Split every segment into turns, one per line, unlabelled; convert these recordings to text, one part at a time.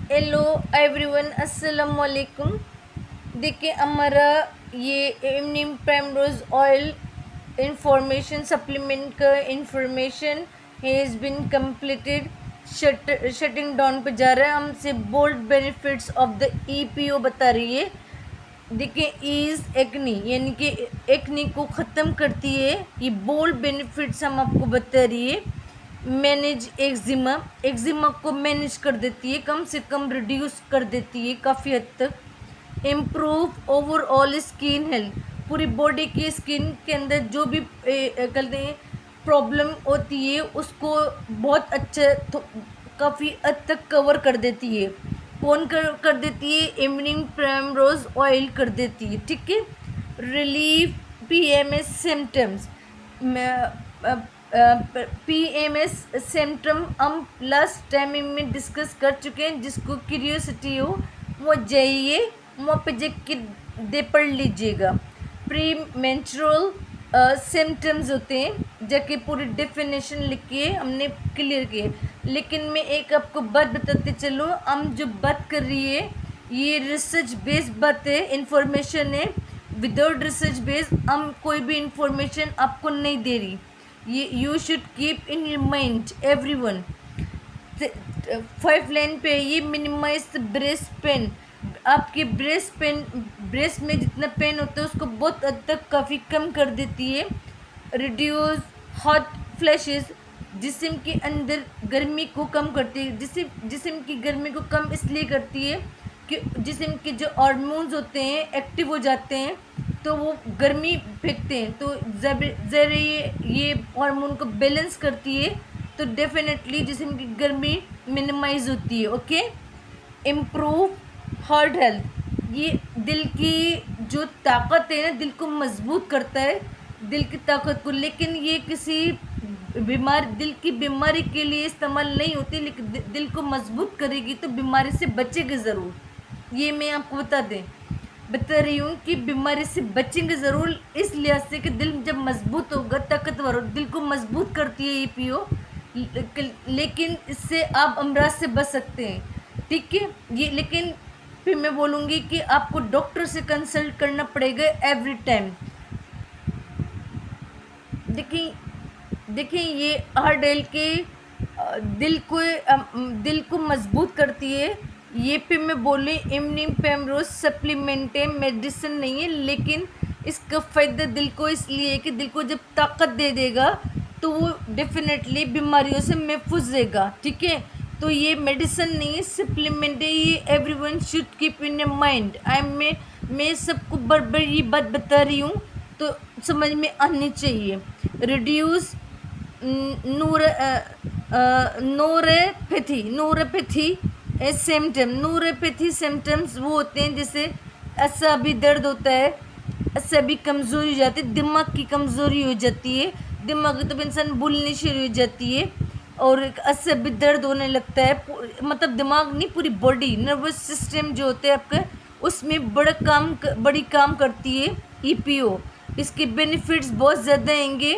Hello everyone, अस्सलाम वालेकुम। देखिए, हमारा ये evening primrose oil information supplement का information has been completed. Shutting down पे जा रहा है। हमसे bold benefits of the EPO बता रही है। देखिए, ईज एक्नी यानी कि एक्नी को ख़त्म करती है। ये बोल्ड बेनिफिट्स हम आपको बता रही है। मैनेज एक्जिमा, एक्जिमा को मैनेज कर देती है, कम से कम रिड्यूस कर देती है काफ़ी हद तक। इम्प्रूव ओवरऑल स्किन हेल्थ, पूरी बॉडी की स्किन के अंदर जो भी कहते हैं प्रॉब्लम होती है उसको बहुत अच्छा काफ़ी हद तक कवर कर देती है। कौन कर देती है? इवनिंग प्राइमरोज ऑयल कर देती है, ठीक है। Relieve PMS symptoms, PMS symptom हम लास्ट टाइम में डिस्कस कर चुके हैं। जिसको क्यूरियोसिटी हो वो जाइए वहाँ पे देख के दे पढ़ लीजिएगा। प्री मेंस्ट्रुअल सिम्टम्स होते हैं, जाके पूरी डेफिनेशन लिख के हमने क्लियर किए। लेकिन मैं एक आपको बात बताते चलूँ, हम जो बात कर रही है ये रिसर्च बेस्ड बात है, इंफॉर्मेशन है। विदाउट रिसर्च बेस हम कोई भी इंफॉर्मेशन आपको नहीं दे रही। ये you should keep in your mind everyone. 5 line पे ये मिनिमाइज ब्रेस्ट पेन। आपके ब्रेस्ट में जितना पेन होता है उसको बहुत हद तक काफ़ी कम कर देती है। रिड्यूस हॉट फ्लैशेस, जिस्म के अंदर गर्मी को कम करती है। जिस्म की गर्मी को कम इसलिए करती है कि जिस्म के जो हार्मोन्स होते हैं एक्टिव हो जाते हैं तो वो गर्मी फेंकते हैं। तो ज़रा ये हार्मोन को बैलेंस करती है तो डेफिनेटली जिस्म की गर्मी मिनिमाइज होती है। ओके। इम्प्रूव हार्ट हेल्थ, ये दिल की जो ताकत है ना, दिल को मजबूत करता है, दिल की ताकत को। लेकिन ये किसी दिल की बीमारी के लिए इस्तेमाल नहीं होती, लेकिन दिल को मजबूत करेगी तो बीमारी से बचेगी ज़रूर। ये मैं आपको बता रही हूँ कि बीमारी से बचेंगे ज़रूर, इस लिहाज से कि दिल जब मजबूत होगा, ताकतवर हो, दिल को मजबूत करती है ये पीओ। लेकिन इससे आप अमराज से बच सकते हैं, ठीक है। ये लेकिन फिर मैं बोलूँगी कि आपको डॉक्टर से कंसल्ट करना पड़ेगा एवरी टाइम। देखिए ये हार्ट हेल्थ के दिल को मजबूत करती है। ये पे मैं बोली इवनिंग प्राइमरोज सप्लीमेंट है, मेडिसिन नहीं है। लेकिन इसका फ़ायदा दिल को इसलिए है कि दिल को जब ताकत दे देगा तो वो डेफिनेटली बीमारियों से महफूज रहेगा, ठीक है। तो ये मेडिसिन नहीं है, सप्लीमेंट है। ये everyone should keep in your mind. मैं सबको बार ये बात बता रही हूँ तो समझ में आनी चाहिए। Reduce neuropathy symptom. Neuropathy symptoms वो होते हैं जैसे असाबी दर्द होता है, असाबी कमज़ोरी हो जाती है, दिमाग की कमज़ोरी हो जाती है, दिमाग तो इंसान भूलनी शुरू हो जाती है और असाबी दर्द होने लगता है। मतलब दिमाग नहीं, पूरी बॉडी, नर्वस सिस्टम जो होता है आपका, उसमें बड़ी काम करती है ईपीओ। इसके बेनिफिट्स बहुत ज़्यादा आएंगे।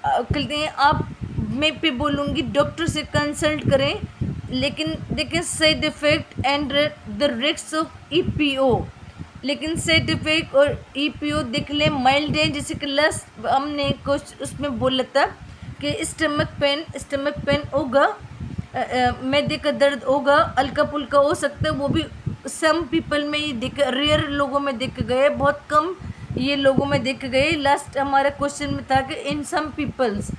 कहते हैं आप, मैं पे बोलूँगी डॉक्टर से कंसल्ट करें। लेकिन देखिए side effect and the risk of EPO. लेकिन साइड इफ़ेक्ट और ईपीओ देख लें माइल्ड है, जैसे कि लास्ट हमने कुछ उसमें बोला था कि स्टमक पेन होगा, मैदे का दर्द होगा, हल्का फुल्का हो सकता है, वो भी सम पीपल में ये रेयर लोगों में देखे गए, बहुत कम ये लोगों में देखे गए। लास्ट हमारा क्वेश्चन में था कि इन सम पीपल्स,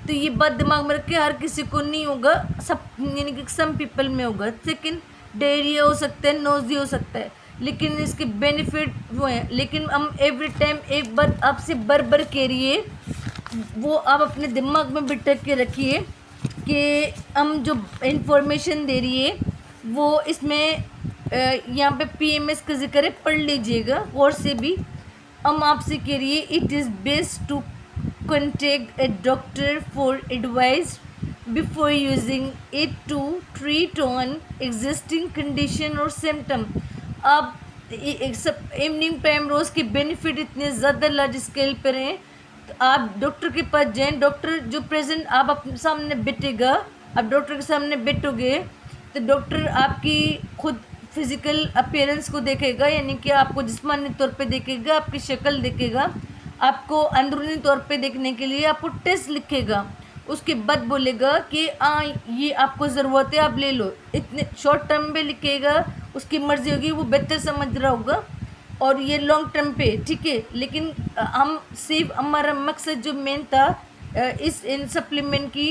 तो ये बात दिमाग में रखे, हर किसी को नहीं होगा, सब यानी कि सम पीपल में होगा। सेकेंड, डायरिया हो सकता है, नोज़िया हो सकता है, लेकिन इसके बेनिफिट वो हैं। लेकिन हम एवरी टाइम एक बात आपसे बार कह रही है, वो आप अपने दिमाग में बिठा के रखिए कि हम जो इंफॉर्मेशन दे रही है वो इसमें यहाँ पे पीएमएस का जिक्र है, पढ़ लीजिएगा और से भी। हम आपसे कह रही है it is best to contact a doctor for advice before using it to treat on existing condition or symptom। आप इवनिंग प्राइमरोज के बेनिफिट इतने ज़्यादा लार्ज स्केल पर हैं तो आप डॉक्टर के पास जाएं। डॉक्टर जो प्रेजेंट आप अपने सामने बैठेगा, आप डॉक्टर के सामने बैठोगे तो डॉक्टर आपकी खुद फिजिकल अपीयरेंस को देखेगा, यानी कि आपको जिस्मानी तौर पे देखेगा, आपकी शक्ल देखेगा, आपको अंदरूनी तौर पे देखने के लिए आपको टेस्ट लिखेगा। उसके बाद बोलेगा कि ये आपको ज़रूरत है, आप ले लो। इतने शॉर्ट टर्म पे लिखेगा, उसकी मर्ज़ी होगी, वो बेहतर समझ रहा होगा। और ये लॉन्ग टर्म पे, ठीक है। लेकिन हम सिर्फ हमारा मकसद जो मेन था इस इन सप्लीमेंट की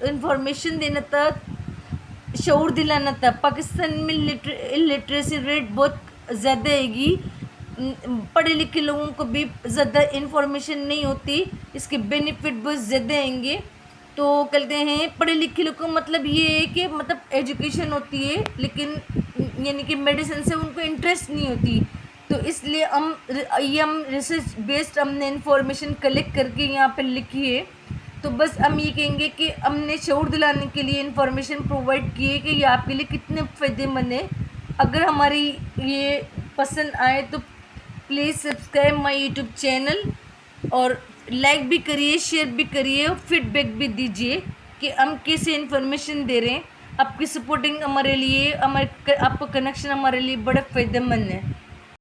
इंफॉर्मेशन देना था, शऊर दिलाना था। पाकिस्तान में लिटरेसी रेट बहुत ज़्यादा हैगी, पढ़े लिखे लोगों को भी ज़्यादा इन्फॉर्मेशन नहीं होती, इसके बेनिफिट बहुत ज़्यादा आएंगे। तो कहते हैं पढ़े लिखे लोगों का मतलब ये है कि मतलब एजुकेशन होती है, लेकिन यानी कि मेडिसिन से उनको इंटरेस्ट नहीं होती। तो इसलिए हम रिसर्च बेस्ड हमने इन्फॉर्मेशन कलेक्ट करके यहाँ पर लिखी है। तो बस हम ये कहेंगे कि हमने शऊर दिलाने के लिए इन्फॉर्मेशन प्रोवाइड की है कि ये आपके लिए कितने फ़ायदेमंद है। अगर हमारी ये पसंद आए तो please subscribe my YouTube channel, और लाइक भी करिए, शेयर भी करिए, और फीडबैक भी दीजिए कि हम कैसे इन्फॉर्मेशन दे रहे हैं। आपकी सपोर्टिंग हमारे लिए, आपका कनेक्शन हमारे लिए बड़ा फ़ायदेमंद है।